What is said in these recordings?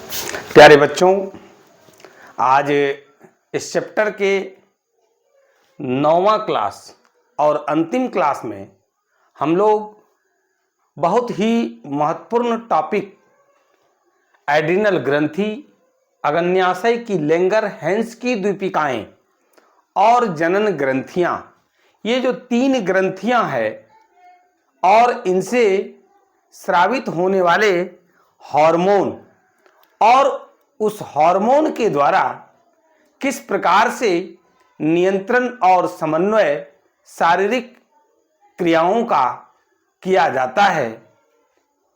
प्यारे बच्चों, आज इस चैप्टर के 9वां क्लास और अंतिम क्लास में हम लोग बहुत ही महत्वपूर्ण टॉपिक एड्रिनल ग्रंथि, अग्न्याशय की लैंगर-हैंस की द्वीपिकाएं और जनन ग्रंथियां, ये जो 3 ग्रंथियां हैं और इनसे स्रावित होने वाले हार्मोन और उस हार्मोन के द्वारा किस प्रकार से नियंत्रण और समन्वय शारीरिक क्रियाओं का किया जाता है,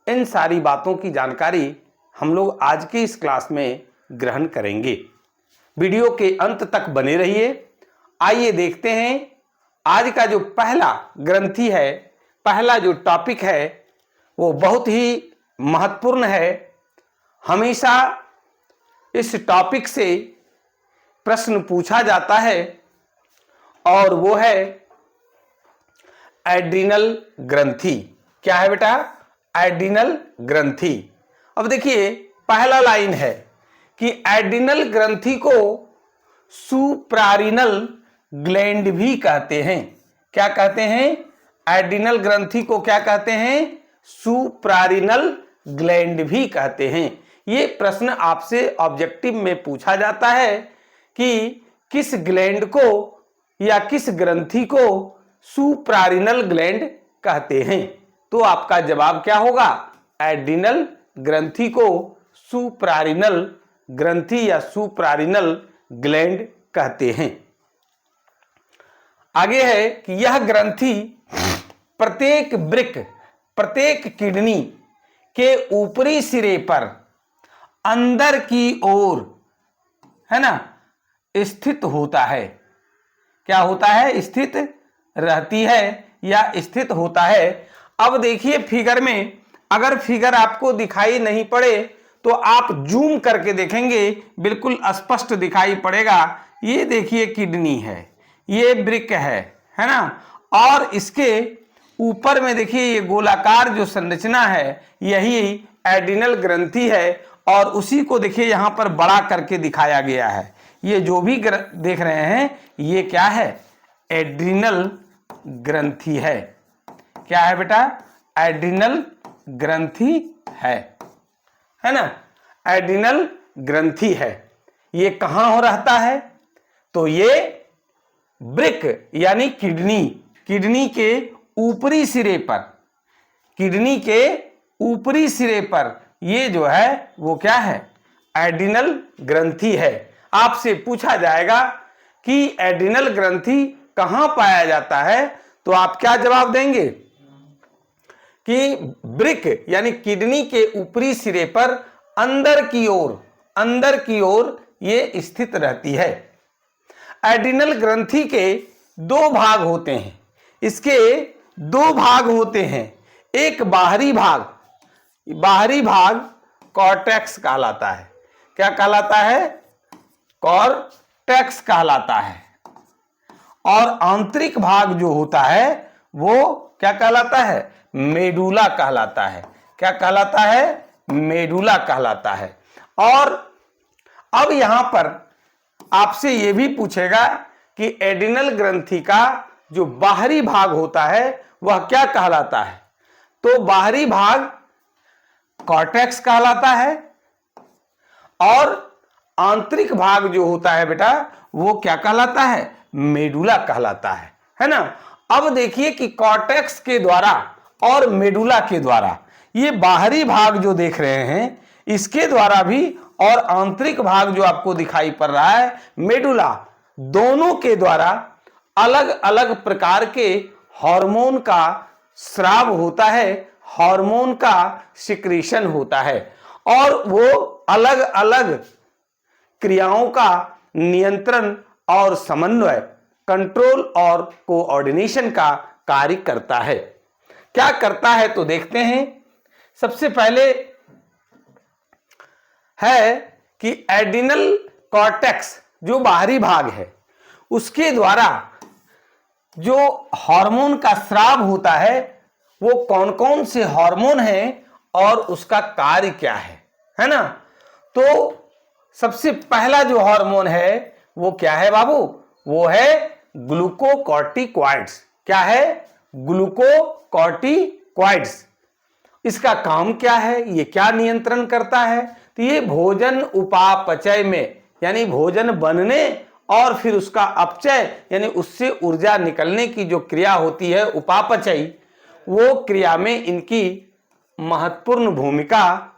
इन सारी बातों की जानकारी हम लोग आज के इस क्लास में ग्रहण करेंगे। वीडियो के अंत तक बने रहिए। आइए देखते हैं आज का जो पहला ग्रंथि है, पहला जो टॉपिक है वो बहुत ही महत्वपूर्ण है। हमेशा इस टॉपिक से प्रश्न पूछा जाता है और वो है एड्रिनल ग्रंथि। क्या है बेटा? एड्रिनल ग्रंथि। अब देखिए पहला लाइन है कि एड्रिनल ग्रंथि को सुप्रारिनल ग्लैंड भी कहते हैं। क्या कहते हैं? एड्रिनल ग्रंथि को क्या कहते हैं? सुप्रारिनल ग्लैंड भी कहते हैं। ये प्रश्न आपसे ऑब्जेक्टिव में पूछा जाता है कि किस ग्लैंड को या किस ग्रंथि को सुप्रारिनल ग्लैंड कहते हैं, तो आपका जवाब क्या होगा? एड्रिनल ग्रंथि को सुप्रारिनल ग्रंथि या सुप्रारिनल ग्लैंड कहते हैं। आगे है कि यह ग्रंथि प्रत्येक वृक्क, प्रत्येक किडनी के ऊपरी सिरे पर अंदर की ओर, है ना, स्थित होता है। क्या होता है? स्थित रहती है या स्थित होता है। अब देखिए फिगर में, अगर फिगर आपको दिखाई नहीं पड़े तो आप जूम करके देखेंगे, बिल्कुल स्पष्ट दिखाई पड़ेगा। ये देखिए किडनी है, ये वृक्क है ना, और इसके ऊपर में देखिए ये गोलाकार जो संरचना है यही एड्रिनल ग्रंथि है और उसी को देखिए यहां पर बड़ा करके दिखाया गया है। ये जो भी देख रहे हैं ये क्या है? एड्रिनल ग्रंथि है। क्या है बेटा? एड्रिनल ग्रंथि है ना, एड्रिनल ग्रंथि है। ये कहां हो रहता है? तो ये वृक्क यानी किडनी के ऊपरी सिरे पर, किडनी के ऊपरी सिरे पर ये जो है वो क्या है? एड्रिनल ग्रंथि है। आपसे पूछा जाएगा कि एड्रिनल ग्रंथि कहां पाया जाता है, तो आप क्या जवाब देंगे कि वृक्क यानी किडनी के ऊपरी सिरे पर अंदर की ओर ये स्थित रहती है। एड्रिनल ग्रंथि के 2 भाग होते हैं। इसके 2 भाग होते हैं। एक बाहरी भाग कॉर्टेक्स कहलाता है। क्या कहलाता है? कॉर्टेक्स कहलाता है। और आंतरिक भाग जो होता है वो क्या कहलाता है? मेडुला कहलाता है। क्या कहलाता है? मेडुला कहलाता है। और अब यहां पर आपसे यह भी पूछेगा कि एड्रिनल ग्रंथि का जो बाहरी भाग होता है वह क्या कहलाता है, तो बाहरी भाग कॉर्टेक्स कहलाता है और आंतरिक भाग जो होता है बेटा वो क्या कहलाता है? मेडुला कहलाता है ना। अब देखिए कि कॉर्टेक्स के द्वारा और मेडुला के द्वारा, ये बाहरी भाग जो देख रहे हैं इसके द्वारा भी और आंतरिक भाग जो आपको दिखाई पड़ रहा है मेडुला, दोनों के द्वारा अलग अलग प्रकार के हार्मोन का स्राव होता है, हार्मोन का सिक्रीशन होता है और वो अलग अलग क्रियाओं का नियंत्रण और समन्वय, कंट्रोल और कोऑर्डिनेशन का कार्य करता है। क्या करता है तो देखते हैं। सबसे पहले है कि एड्रिनल कॉर्टेक्स जो बाहरी भाग है उसके द्वारा जो हार्मोन का स्राव होता है वो कौन कौन से हार्मोन हैं और उसका कार्य क्या है ना। तो सबसे पहला जो हार्मोन है वो क्या है बाबू? वो है ग्लूकोकॉर्टिकॉइड्स। क्या है? ग्लूकोकॉर्टिकॉइड्स। इसका काम क्या है? ये क्या नियंत्रण करता है? तो ये भोजन उपापचय में, यानी भोजन बनने और फिर उसका अपचय यानी उससे ऊर्जा निकलने की जो क्रिया होती है उपापचय, वो क्रिया में इनकी महत्वपूर्ण भूमिका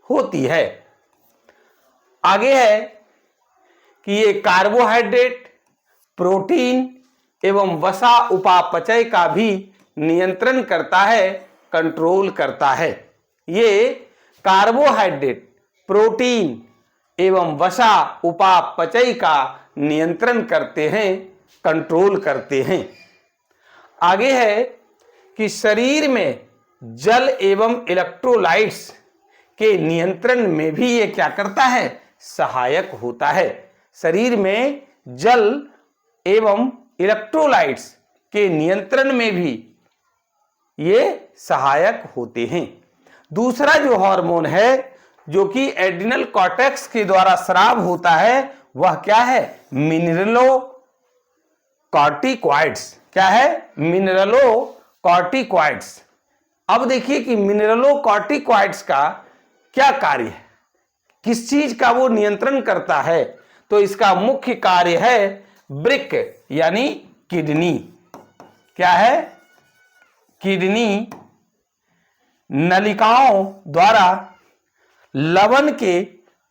होती है। आगे है कि ये कार्बोहाइड्रेट, प्रोटीन एवं वसा उपापचय का भी नियंत्रण करता है, कंट्रोल करता है। ये कार्बोहाइड्रेट, प्रोटीन एवं वसा उपापचय का नियंत्रण करते हैं, कंट्रोल करते हैं। आगे है कि शरीर में जल एवं इलेक्ट्रोलाइट्स के नियंत्रण में भी ये क्या करता है? सहायक होता है। शरीर में जल एवं इलेक्ट्रोलाइट्स के नियंत्रण में भी ये सहायक होते हैं। दूसरा जो हार्मोन है जो कि एड्रिनल कॉर्टेक्स के द्वारा स्राव होता है वह क्या है? मिनरलोकॉर्टिकॉइड्स। क्या है? मिनरलोकॉर्टिकॉइड्स। अब देखिए कि मिनरलोकॉर्टिकॉइड्स का क्या कार्य है, किस चीज का वो नियंत्रण करता है? तो इसका मुख्य कार्य है वृक्क यानी किडनी। क्या है? किडनी नलिकाओं द्वारा लवण के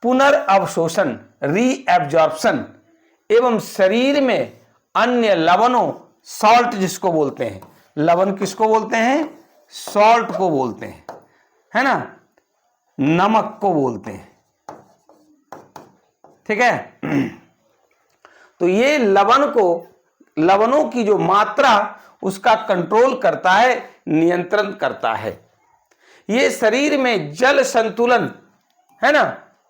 पुनर्अवशोषण, रीएब्जॉर्प्शन एवं शरीर में अन्य लवणों, सॉल्ट जिसको बोलते हैं, लवण किसको बोलते हैं? सॉल्ट को बोलते हैं, है ना, नमक को बोलते हैं। ठीक है। तो ये लवणों की जो मात्रा उसका कंट्रोल करता है, नियंत्रण करता है। ये शरीर में जल संतुलन, है ना,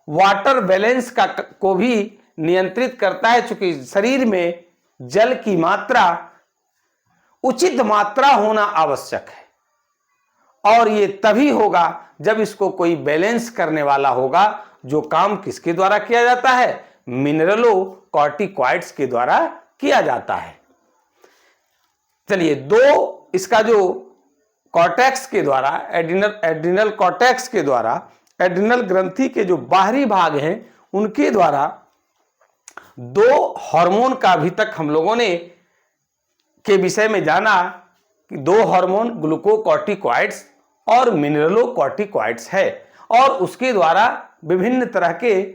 वाटर बैलेंस को भी नियंत्रित करता है, क्योंकि शरीर में जल की मात्रा उचित मात्रा होना आवश्यक है और ये तभी होगा जब इसको कोई बैलेंस करने वाला होगा, जो काम किसके द्वारा किया जाता है? मिनरलोकॉर्टिकॉइड्स के द्वारा किया जाता है। चलिए, दो इसका जो कॉर्टेक्स के द्वारा, एड्रिनल कॉर्टेक्स के द्वारा, एड्रिनल ग्रंथि के जो बाहरी भाग हैं उनके द्वारा दो हार्मोन का अभी तक हम लोगों ने के विषय में जाना कि दो हार्मोन ग्लूकोकॉर्टिकॉइड्स और मिनरलोकॉर्टिकॉइड्स है और उसके द्वारा विभिन्न तरह के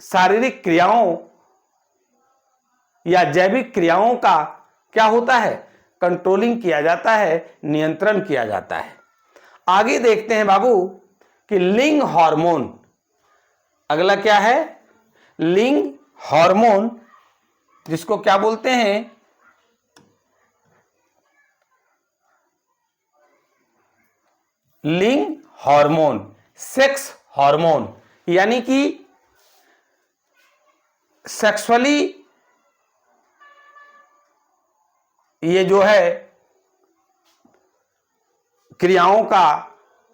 शारीरिक क्रियाओं या जैविक क्रियाओं का क्या होता है? कंट्रोलिंग किया जाता है, नियंत्रण किया जाता है। आगे देखते हैं बाबू कि लिंग हार्मोन। अगला क्या है? लिंग हार्मोन, जिसको क्या बोलते हैं? लिंग हार्मोन, सेक्स हार्मोन, यानी कि सेक्सुअली ये जो है क्रियाओं का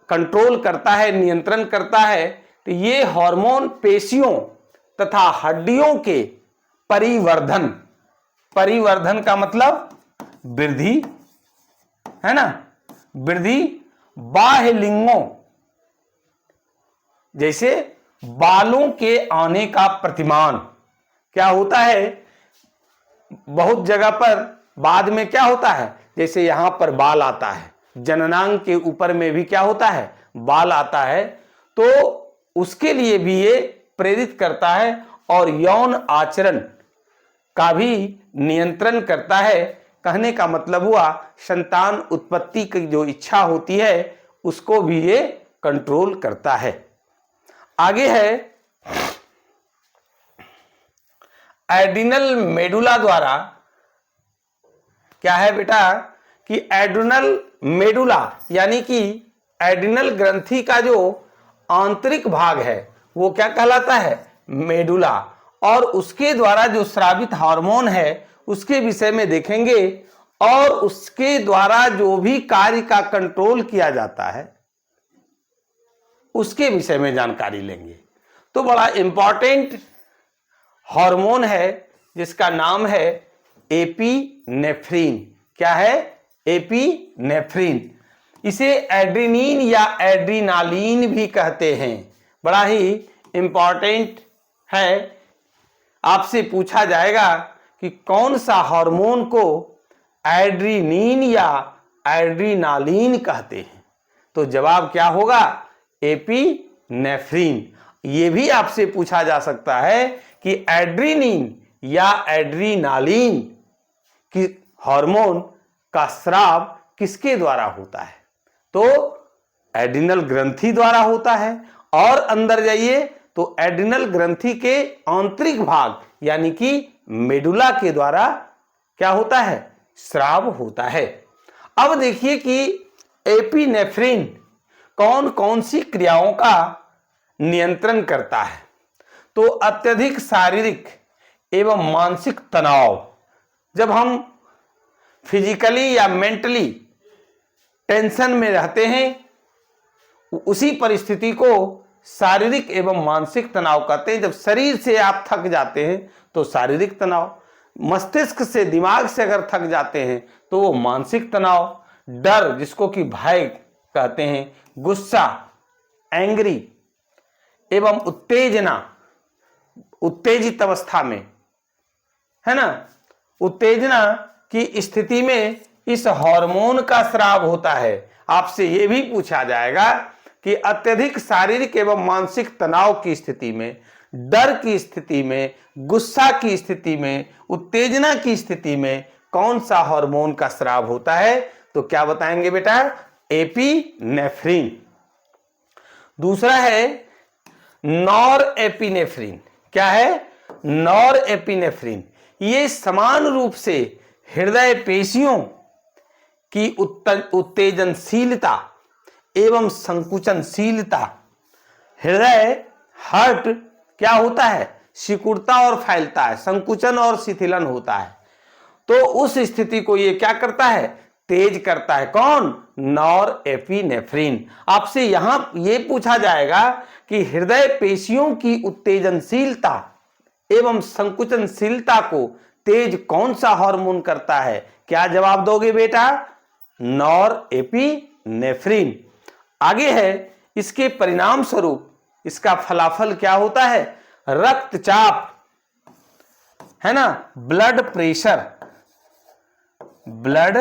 कंट्रोल करता है, नियंत्रण करता है। तो ये हार्मोन पेशियों तथा हड्डियों के परिवर्धन का मतलब वृद्धि, है ना, वृद्धि, बाह्य लिंगों जैसे बालों के आने का प्रतिमान। क्या होता है? बहुत जगह पर बाद में क्या होता है, जैसे यहां पर बाल आता है, जननांग के ऊपर में भी क्या होता है? बाल आता है। तो उसके लिए भी ये प्रेरित करता है और यौन आचरण का भी नियंत्रण करता है। कहने का मतलब हुआ संतान उत्पत्ति की जो इच्छा होती है उसको भी ये कंट्रोल करता है। आगे है एड्रिनल मेडुला द्वारा। क्या है बेटा कि एड्रिनल मेडुला यानी कि एड्रिनल ग्रंथि का जो आंतरिक भाग है वो क्या कहलाता है? मेडुला। और उसके द्वारा जो स्रावित हार्मोन है उसके विषय में देखेंगे और उसके द्वारा जो भी कार्य का कंट्रोल किया जाता है उसके विषय में जानकारी लेंगे। तो बड़ा इंपॉर्टेंट हार्मोन है जिसका नाम है एपिनेफ्रीन। क्या है? एपिनेफ्रीन। इसे एड्रेनिन या एड्रीनालीन भी कहते हैं। बड़ा ही इंपॉर्टेंट है। आपसे पूछा जाएगा कि कौन सा हार्मोन को एड्रेनिन या एड्रीनालीन कहते हैं, तो जवाब क्या होगा? एपिनेफ्रीन। ये भी आपसे पूछा जा सकता है कि एड्रेनिन या एड्रीनालीन की हार्मोन का स्राव किसके द्वारा होता है? तो एड्रिनल ग्रंथि द्वारा होता है। और अंदर जाइए तो एड्रिनल ग्रंथि के आंतरिक भाग यानी कि मेडुला के द्वारा क्या होता है? स्राव होता है। अब देखिए कि एपिनेफ्रीन कौन कौन सी क्रियाओं का नियंत्रण करता है। तो अत्यधिक शारीरिक एवं मानसिक तनाव, जब हम फिजिकली या मेंटली टेंशन में रहते हैं, उसी परिस्थिति को शारीरिक एवं मानसिक तनाव कहते हैं। जब शरीर से आप थक जाते हैं तो शारीरिक तनाव, मस्तिष्क से दिमाग से अगर थक जाते हैं तो वो मानसिक तनाव, डर जिसको कि भय कहते हैं, गुस्सा, एंग्री एवं उत्तेजना, उत्तेजित अवस्था में, है ना, उत्तेजना की स्थिति में इस हार्मोन का स्राव होता है। आपसे यह भी पूछा जाएगा कि अत्यधिक शारीरिक एवं मानसिक तनाव की स्थिति में, डर की स्थिति में, गुस्सा की स्थिति में, उत्तेजना की स्थिति में कौन सा हार्मोन का स्राव होता है? तो क्या बताएंगे बेटा? एपिनेफ्रीन। दूसरा है नॉरएपिनेफ्रीन। क्या है? नॉरएपिनेफ्रीन। ये समान रूप से हृदय पेशियों की उत्तेजनशीलता एवं संकुचनशीलता, हृदय हार्ट क्या होता है? सिकुड़ता और फैलता है, संकुचन और शिथिलन होता है। तो उस स्थिति को ये क्या करता है? तेज करता है। कौन? नॉरएपिनेफ्रीन। आपसे यहां ये पूछा जाएगा कि हृदय पेशियों की उत्तेजनशीलता एवं संकुचनशीलता को तेज कौन सा हार्मोन करता है? क्या जवाब दोगे बेटा? नॉरएपिनेफ्रीन। आगे है, इसके परिणाम स्वरूप इसका फलाफल क्या होता है? रक्तचाप, है ना, ब्लड प्रेशर, ब्लड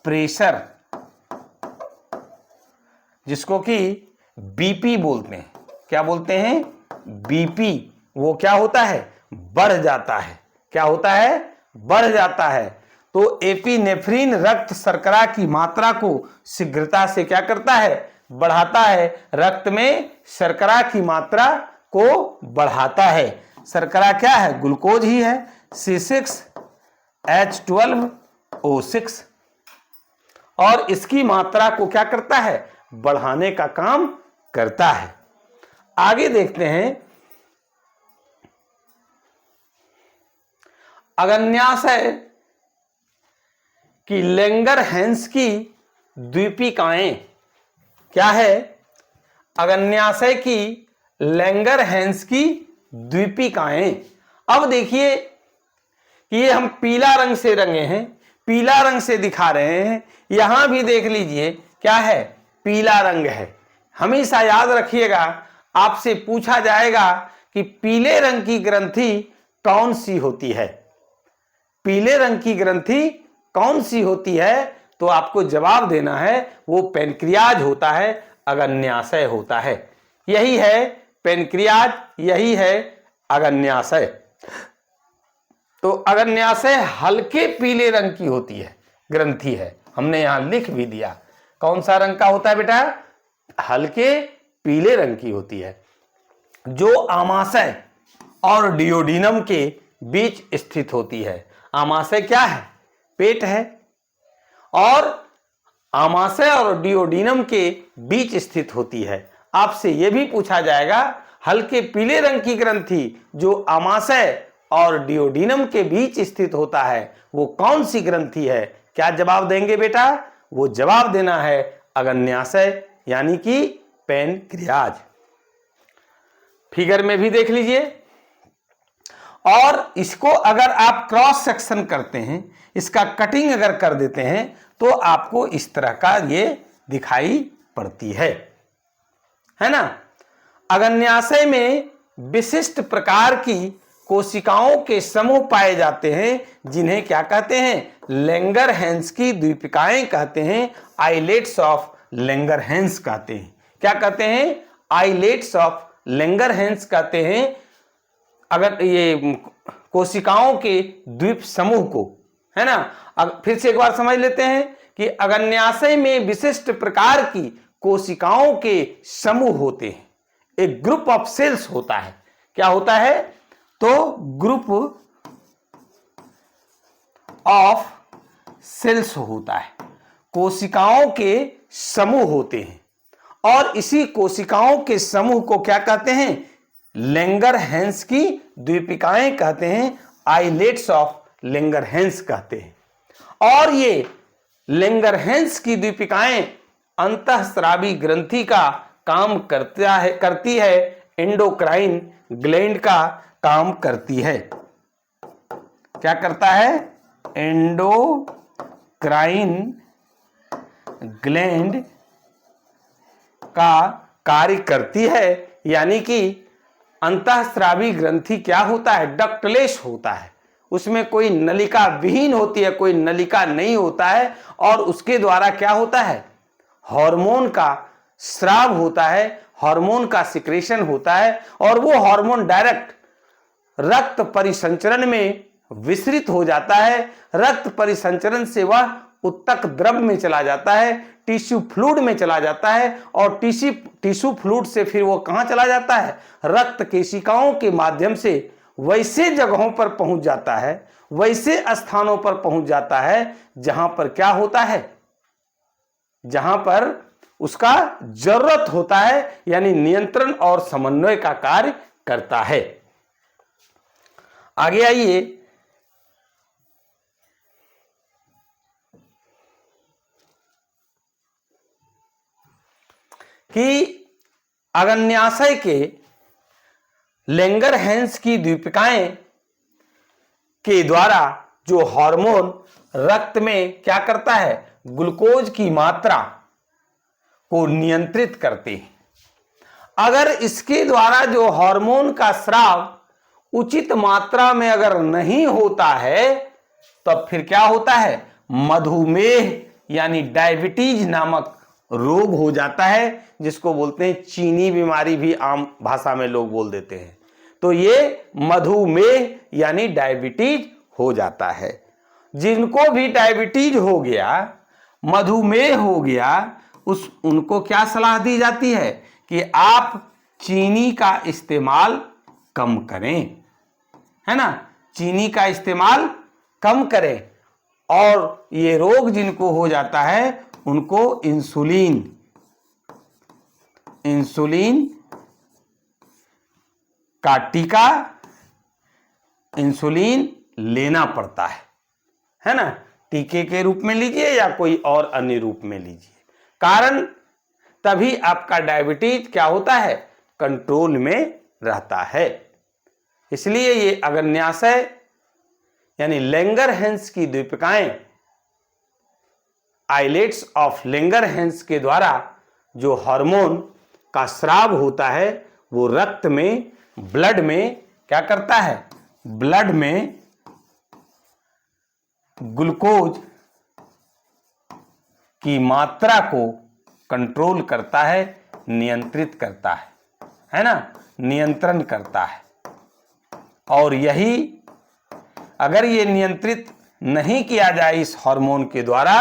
प्रेशर जिसको कि बीपी बोलते हैं। क्या बोलते हैं? बीपी। वो क्या होता है? बढ़ जाता है। क्या होता है? बढ़ जाता है। तो एपिनेफ्रीन रक्त शर्करा की मात्रा को शीघ्रता से क्या करता है? बढ़ाता है। रक्त में शर्करा की मात्रा को बढ़ाता है। शर्करा क्या है? ग्लूकोज ही है, C6H12O6। और इसकी मात्रा को क्या करता है? बढ़ाने का काम करता है। आगे देखते हैं, अग्न्याशय की लैंगरहैंस की द्वीपिकाएं। क्या है? अग्न्याशय की लैंगरहैंस की द्वीपिकाएं। अब देखिए कि ये हम पीला रंग से रंगे हैं, पीला रंग से दिखा रहे हैं। यहां भी देख लीजिए क्या है? पीला रंग है। हमेशा याद रखिएगा, आपसे पूछा जाएगा कि पीले रंग की ग्रंथि कौन सी होती है? पीले रंग की ग्रंथि कौन सी होती है? तो आपको जवाब देना है वो पेनक्रियाज होता है, अग्न्याशय होता है। यही है पेनक्रियाज, यही है अग्न्याशय। तो अग्न्याशय हल्के पीले रंग की होती है, ग्रंथि है। हमने यहां लिख भी दिया। कौन सा रंग का होता है बेटा? हल्के पीले रंग की होती है, जो आमाशय और डियोडिनम के बीच स्थित होती है। आमाशय क्या है? पेट है। और आमाशय और डियोडिनम के बीच स्थित होती है। आपसे यह भी पूछा जाएगा, हल्के पीले रंग की ग्रंथि जो आमाशय और डियोडिनम के बीच स्थित होता है, वो कौन सी ग्रंथि है? क्या जवाब देंगे बेटा? वो जवाब देना है अग्न्याशय, यानी कि पैनक्रियाज। फिगर में भी देख लीजिए। और इसको अगर आप क्रॉस सेक्शन करते हैं, इसका कटिंग अगर कर देते हैं, तो आपको इस तरह का ये दिखाई पड़ती है ना। अग्न्याशय में विशिष्ट प्रकार की कोशिकाओं के समूह पाए जाते हैं, जिन्हें क्या कहते हैं, लैंगरहैंस की द्वीपिकाएं कहते हैं, आइलेट्स ऑफ लैंगरहैंस कहते हैं। क्या कहते हैं, आइलेट्स ऑफ लैंगरहैंस कहते हैं अगर ये कोशिकाओं के द्वीप समूह को, है ना। अब फिर से एक बार समझ लेते हैं कि अग्न्याशय में विशिष्ट प्रकार की कोशिकाओं के समूह होते हैं, एक ग्रुप ऑफ सेल्स होता है। क्या होता है, तो ग्रुप ऑफ सेल्स होता है, कोशिकाओं के समूह होते हैं। और इसी कोशिकाओं के समूह को क्या कहते हैं, लैंगरहैंस की द्वीपिकाएं कहते हैं, आइलेट्स ऑफ लैंगरहैंस कहते हैं। और ये लैंगरहैंस की द्वीपिकाएं अंतःस्रावी ग्रंथि का काम करती है, एंडोक्राइन ग्लैंड का काम करती है। क्या करता है, एंडोक्राइन ग्लैंड का कार्य करती है। यानी कि अंतःस्रावी ग्रंथि क्या होता है, डक्टलेस होता है, उसमें कोई नलिका विहीन होती है, कोई नलिका नहीं होता है। और उसके द्वारा क्या होता है, हार्मोन का स्राव होता है, हार्मोन का सिक्रेशन होता है। और वो हार्मोन डायरेक्ट रक्त परिसंचरण में विसरित हो जाता है। रक्त परिसंचरण से वह उत्तक द्रव में चला जाता है, टिश्यू फ्लूइड में चला जाता है। और टिश्यू फ्लूइड से फिर वो कहां चला जाता है, रक्त केशिकाओं के माध्यम से वैसे जगहों पर पहुंच जाता है, वैसे स्थानों पर पहुंच जाता है जहां पर क्या होता है, जहां पर उसका जरूरत होता है, यानी नियंत्रण और समन्वय का कार्य करता है। आगे आइए, कि अग्न्याशय के लैंगरहैंस की द्वीपिकाएं के द्वारा जो हार्मोन रक्त में क्या करता है, ग्लूकोज की मात्रा को नियंत्रित करते हैं। अगर इसके द्वारा जो हार्मोन का स्राव उचित मात्रा में अगर नहीं होता है, तब फिर क्या होता है, मधुमेह यानी डायबिटीज नामक रोग हो जाता है, जिसको बोलते हैं चीनी बीमारी, भी आम भाषा में लोग बोल देते हैं। तो ये मधुमेह यानी डायबिटीज हो जाता है। जिनको भी डायबिटीज हो गया, मधुमेह हो गया, उनको क्या सलाह दी जाती है कि आप चीनी का इस्तेमाल कम करें, है ना, चीनी का इस्तेमाल कम करें। और ये रोग जिनको हो जाता है, उनको इंसुलिन का टीका, इंसुलिन लेना पड़ता है ना, टीके के रूप में लीजिए या कोई और अन्य रूप में लीजिए। कारण तभी आपका डायबिटीज क्या होता है, कंट्रोल में रहता है। इसलिए ये अग्न्याशय यानी लैंगरहैंस की द्वीपिकाएं, आइलेट्स ऑफ लैंगरहैंस के द्वारा जो हार्मोन का स्राव होता है, वो रक्त में, ब्लड में क्या करता है, ब्लड में ग्लूकोज की मात्रा को कंट्रोल करता है, नियंत्रित करता है ना, नियंत्रण करता है। और यही अगर ये नियंत्रित नहीं किया जाए इस हार्मोन के द्वारा,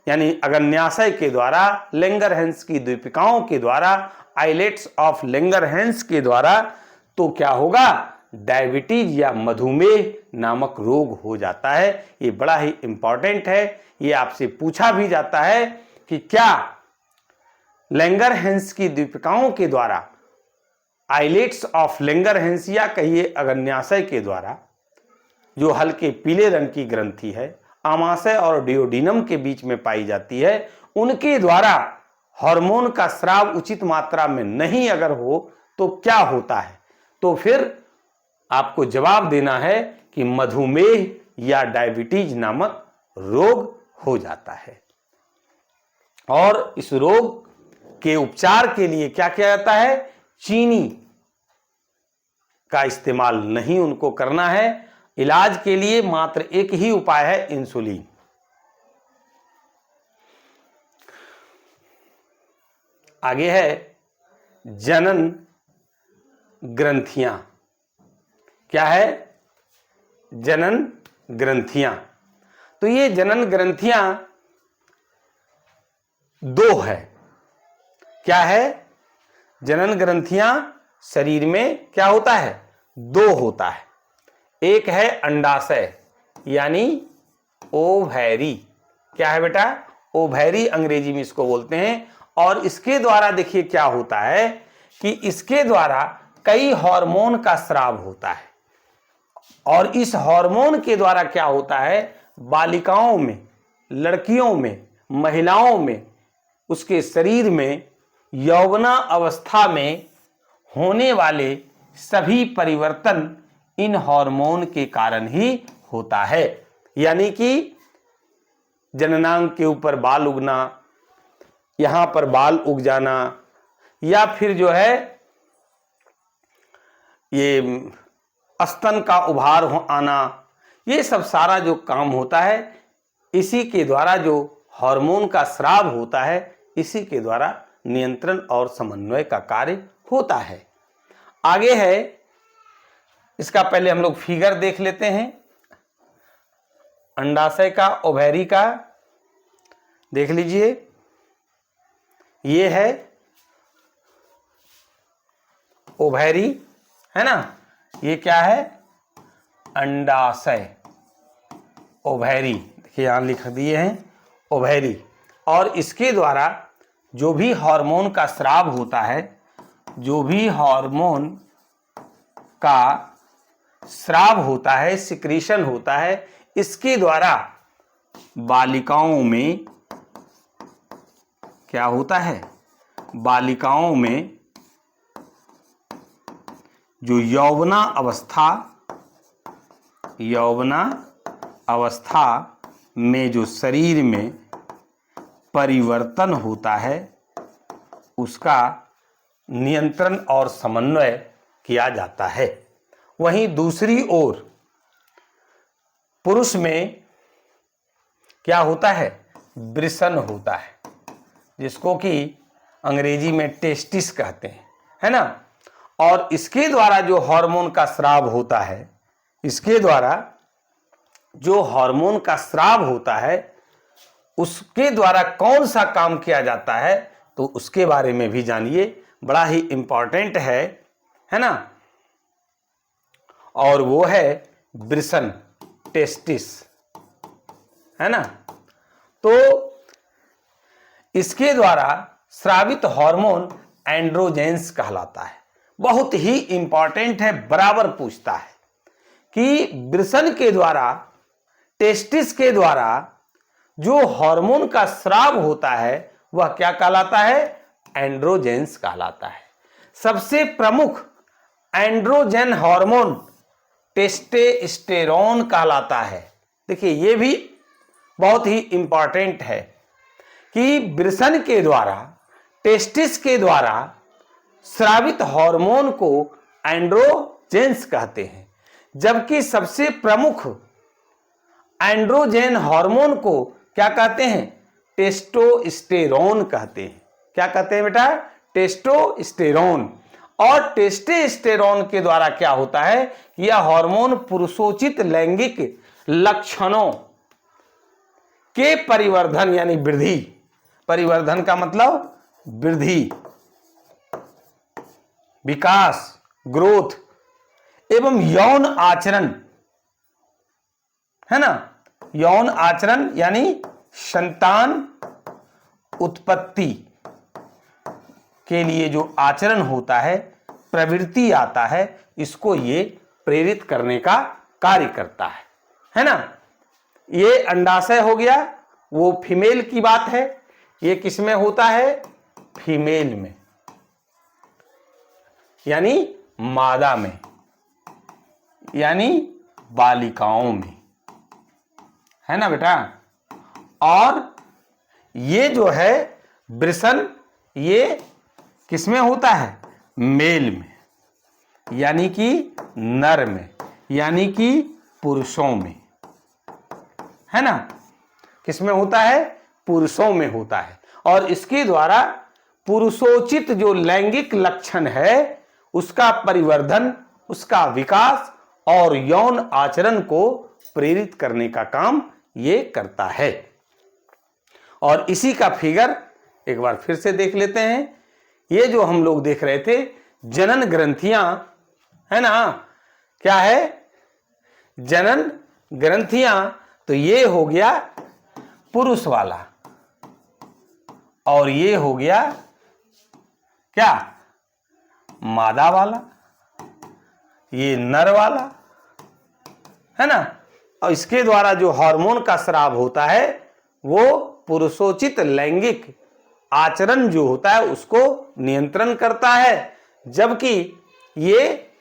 यानी अग्न्याशय के द्वारा, लैंगरहैंस की द्वीपिकाओं के द्वारा, आइलेट्स ऑफ लैंगरहैंस के द्वारा, तो क्या होगा, डायबिटीज या मधुमेह नामक रोग हो जाता है। ये बड़ा ही इंपॉर्टेंट है। ये आपसे पूछा भी जाता है कि क्या लैंगरहैंस की द्वीपिकाओं के द्वारा, आइलेट्स ऑफ लैंगरहैंस या कहिए अग्न्याशय के द्वारा, जो हल्के पीले रंग की ग्रंथि है, आमाशय और डियोडिनम के बीच में पाई जाती है, उनके द्वारा हार्मोन का स्राव उचित मात्रा में नहीं अगर हो तो क्या होता है? तो फिर आपको जवाब देना है कि मधुमेह या डायबिटीज नामक रोग हो जाता है। और इस रोग के उपचार के लिए क्या किया जाता है? चीनी का इस्तेमाल नहीं उनको करना है। इलाज के लिए मात्र एक ही उपाय है, इंसुलिन। आगे है जनन ग्रंथियां। क्या है? जनन ग्रंथियां। तो ये जनन ग्रंथियां दो है। क्या है? जनन ग्रंथियां शरीर में क्या होता है? दो होता है। एक है अंडाशय यानी ओवैरी। क्या है बेटा? ओवैरी अंग्रेजी में इसको बोलते हैं। और इसके द्वारा देखिए क्या होता है कि इसके द्वारा कई हार्मोन का स्राव होता है। और इस हार्मोन के द्वारा क्या होता है? बालिकाओं में, लड़कियों में, महिलाओं में, उसके शरीर में यौवना अवस्था में होने वाले सभी परिवर्तन इन हार्मोन के कारण ही होता है। यानी कि जननांग के ऊपर बाल उगना, यहां पर बाल उग जाना, या फिर जो है ये स्तन का उभार आना, ये सब सारा जो काम होता है इसी के द्वारा, जो हार्मोन का स्राव होता है इसी के द्वारा नियंत्रण और समन्वय का कार्य होता है। आगे है, इसका पहले हम लोग फिगर देख लेते हैं। अंडाशय का, ओवैरी का देख लीजिए। ये है ओवैरी, है ना? ये क्या है? अंडाशय, ओवैरी। देखिए यहां लिख दिए हैं ओवैरी। और इसके द्वारा जो भी हार्मोन का स्राव होता है, जो भी हार्मोन का स्राव होता है, सिक्रीशन होता है, इसके द्वारा बालिकाओं में क्या होता है? बालिकाओं में जो यौवना अवस्था में जो शरीर में परिवर्तन होता है उसका नियंत्रण और समन्वय किया जाता है। वहीं दूसरी ओर पुरुष में क्या होता है? वृषण होता है, जिसको कि अंग्रेजी में टेस्टिस कहते हैं, है ना? और इसके द्वारा जो हार्मोन का स्राव होता है, इसके द्वारा जो हार्मोन का स्राव होता है उसके द्वारा कौन सा काम किया जाता है, तो उसके बारे में भी जानिए, बड़ा ही इंपॉर्टेंट है ना? और वो है वृषण, टेस्टिस, है ना? तो इसके द्वारा स्रावित हार्मोन एंड्रोजेंस कहलाता है। बहुत ही इंपॉर्टेंट है, बराबर पूछता है कि वृषण के द्वारा, टेस्टिस के द्वारा जो हार्मोन का स्राव होता है वह क्या कहलाता है? एंड्रोजेंस कहलाता है। सबसे प्रमुख एंड्रोजन हार्मोन टेस्टोस्टेरोन कहलाता है। देखिए ये भी बहुत ही इंपॉर्टेंट है कि वृषण के द्वारा, टेस्टिस के द्वारा स्रावित हार्मोन को एंड्रोजेंस कहते हैं, जबकि सबसे प्रमुख एंड्रोजन हार्मोन को क्या कहते हैं? टेस्टोस्टेरोन कहते हैं। क्या कहते हैं बेटा? टेस्टोस्टेरोन। और टेस्टोस्टेरोन के द्वारा क्या होता है? यह हार्मोन पुरुषोचित लैंगिक लक्षणों के परिवर्धन यानी वृद्धि, परिवर्धन का मतलब वृद्धि, विकास, ग्रोथ एवं यौन आचरण, है ना? यौन आचरण यानी संतान उत्पत्ति के लिए जो आचरण होता है, प्रवृत्ति आता है, इसको ये प्रेरित करने का कार्य करता है ना? ये अंडाशय हो गया, वो फीमेल की बात है। ये किसमें होता है? फीमेल में, यानी मादा में, यानी बालिकाओं में, है ना बेटा। और ये जो है वृषण, ये किसमें होता है? मेल में, यानी कि नर में, यानी कि पुरुषों में, है ना। किसमें होता है? पुरुषों में होता है। और इसके द्वारा पुरुषोचित जो लैंगिक लक्षण है उसका परिवर्धन, उसका विकास और यौन आचरण को प्रेरित करने का काम ये करता है। और इसी का फिगर एक बार फिर से देख लेते हैं। ये जो हम लोग देख रहे थे जनन ग्रंथियां, है ना, क्या है? जनन ग्रंथियां। तो ये हो गया पुरुष वाला और ये हो गया क्या? मादा वाला, ये नर वाला, है ना। और इसके द्वारा जो हार्मोन का स्राव होता है वो पुरुषोचित लैंगिक आचरण जो होता है उसको नियंत्रण करता है, जबकि ये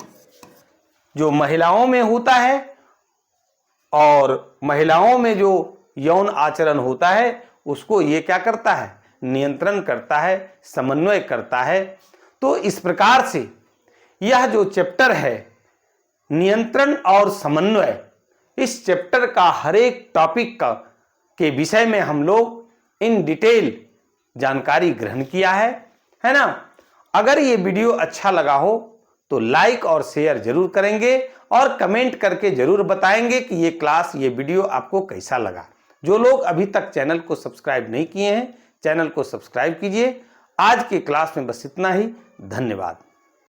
जो महिलाओं में होता है और महिलाओं में जो यौन आचरण होता है उसको ये क्या करता है? नियंत्रण करता है, समन्वय करता है। तो इस प्रकार से यह जो चैप्टर है नियंत्रण और समन्वय, इस चैप्टर का हर एक टॉपिक के विषय में हम लोग इन डिटेल जानकारी ग्रहण किया है ना। अगर ये वीडियो अच्छा लगा हो तो लाइक और शेयर जरूर करेंगे और कमेंट करके जरूर बताएंगे कि ये क्लास, ये वीडियो आपको कैसा लगा। जो लोग अभी तक चैनल को सब्सक्राइब नहीं किए हैं, चैनल को सब्सक्राइब कीजिए। आज की क्लास में बस इतना ही। धन्यवाद।